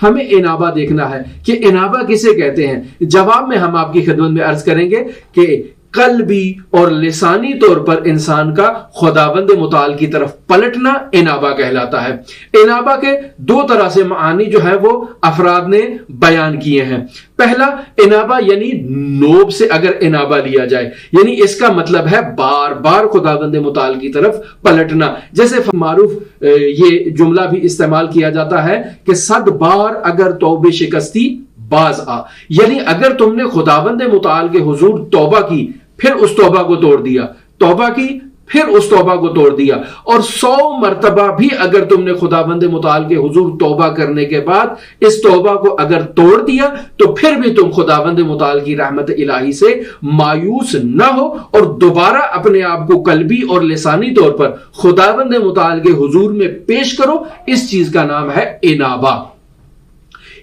ہمیں انابہ دیکھنا ہے کہ انابہ کسے کہتے ہیں۔ جواب میں ہم آپ کی خدمت میں عرض کریں گے کہ قلبی اور لسانی طور پر انسان کا خداوند متعال کی طرف پلٹنا انابہ کہلاتا ہے۔ انابہ کے دو طرح سے معانی جو ہے وہ افراد نے بیان کیے ہیں۔ پہلا انابہ یعنی نوب سے اگر انابہ لیا جائے، یعنی اس کا مطلب ہے بار بار خداوند متعال کی طرف پلٹنا۔ جیسے معروف یہ جملہ بھی استعمال کیا جاتا ہے کہ 100 بار اگر توبہ شکستی باز آ، یعنی اگر تم نے خداوند متعال کے حضور توبہ کی پھر اس توبہ کو توڑ دیا، توبہ کی پھر اس توبہ کو توڑ دیا، اور 100 مرتبہ بھی اگر تم نے خداوند متعال کے حضور توبہ کرنے کے بعد اس توبہ کو اگر توڑ دیا تو پھر بھی تم خداوند متعال کی رحمت الہی سے مایوس نہ ہو اور دوبارہ اپنے آپ کو قلبی اور لسانی طور پر خداوند متعال کے حضور میں پیش کرو۔ اس چیز کا نام ہے انابہ،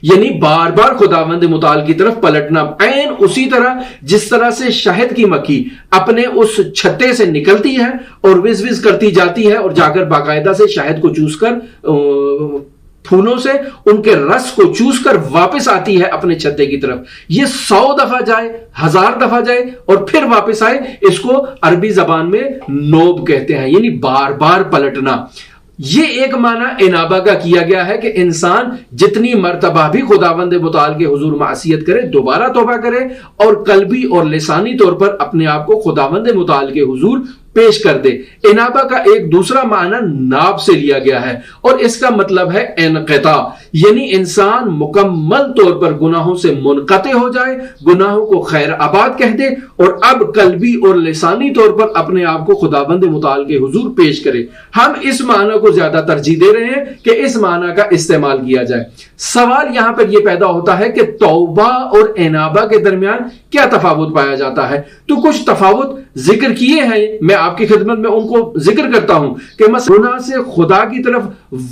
یعنی بار بار خداوند متعال کی طرف پلٹنا۔ عین اسی طرح جس طرح سے شہد کی مکھی اپنے اس چھتے سے نکلتی ہے اور وز وز کرتی جاتی ہے اور جا کر باقاعدہ سے شہد کو چوس کر پھولوں سے ان کے رس کو چوس کر واپس آتی ہے اپنے چھتے کی طرف، یہ 100 دفعہ جائے، 1000 دفعہ جائے اور پھر واپس آئے، اس کو عربی زبان میں نوب کہتے ہیں، یعنی بار بار پلٹنا۔ یہ ایک معنی انابہ کا کیا گیا ہے کہ انسان جتنی مرتبہ بھی خداوند متعال کے حضور معصیت کرے دوبارہ توبہ کرے اور قلبی اور لسانی طور پر اپنے آپ کو خداوند متعال کے حضور پیش کر دے۔ انابہ کا ایک دوسرا معنی ناب سے لیا گیا ہے اور اس کا مطلب ہے انقطاع، یعنی انسان مکمل طور پر گناہوں سے منقطع ہو جائے، گناہوں کو خیر آباد کہہ دے اور اب قلبی اور لسانی طور پر اپنے آپ کو خداوند متعال کے حضور پیش کرے۔ ہم اس معنی کو زیادہ ترجیح دے رہے ہیں کہ اس معنی کا استعمال کیا جائے۔ سوال یہاں پر یہ پیدا ہوتا ہے کہ توبہ اور انابہ کے درمیان کیا تفاوت پایا جاتا ہے؟ تو کچھ تفاوت ذکر کیے ہیں، میں آپ کی خدمت میں ان کو ذکر کرتا ہوں کہ مثلا گناہ سے خدا کی طرف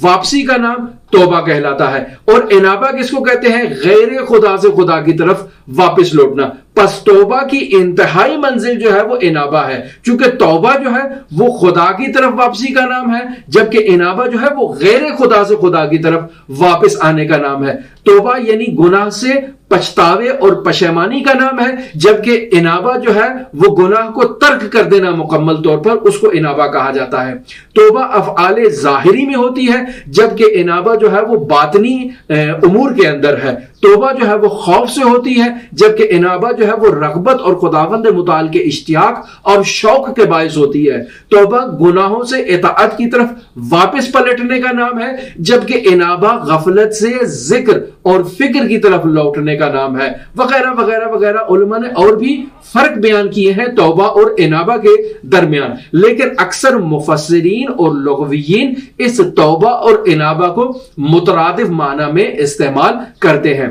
واپسی کا نام توبہ کہلاتا ہے، اور انابہ کس کو کہتے ہیں؟ غیر خدا سے خدا کی طرف واپس لوٹنا۔ پس توبہ کی انتہائی منزل جو ہے وہ انابہ ہے، چونکہ توبہ جو ہے وہ خدا کی طرف واپسی کا نام ہے، جبکہ انابہ جو ہے وہ غیر خدا سے خدا کی طرف واپس آنے کا نام ہے۔ توبہ یعنی گناہ سے پچھتاوے اور پشیمانی کا نام ہے، جبکہ انابہ جو ہے وہ گناہ کو ترک کر دینا مکمل طور پر، اس کو انابہ کہا جاتا ہے۔ توبہ افعال ظاہری میں ہوتی ہے، جبکہ انابہ جو ہے وہ باطنی امور کے اندر ہے۔ توبہ جو ہے وہ خوف سے ہوتی ہے، جبکہ انابہ جو ہے وہ رغبت اور خداوند متعال کے اشتیاق اور شوق کے باعث ہوتی ہے۔ توبہ گناہوں سے اطاعت کی طرف واپس پلٹنے کا نام ہے، جبکہ انابہ غفلت سے ذکر اور فکر کی طرف لوٹنے کا نام ہے، وغیرہ وغیرہ وغیرہ۔ علماء نے اور بھی فرق بیان کیے ہیں توبہ اور انابہ کے درمیان، لیکن اکثر مفسرین اور لغویین اس توبہ اور انابہ کو مترادف معنی میں استعمال کرتے ہیں۔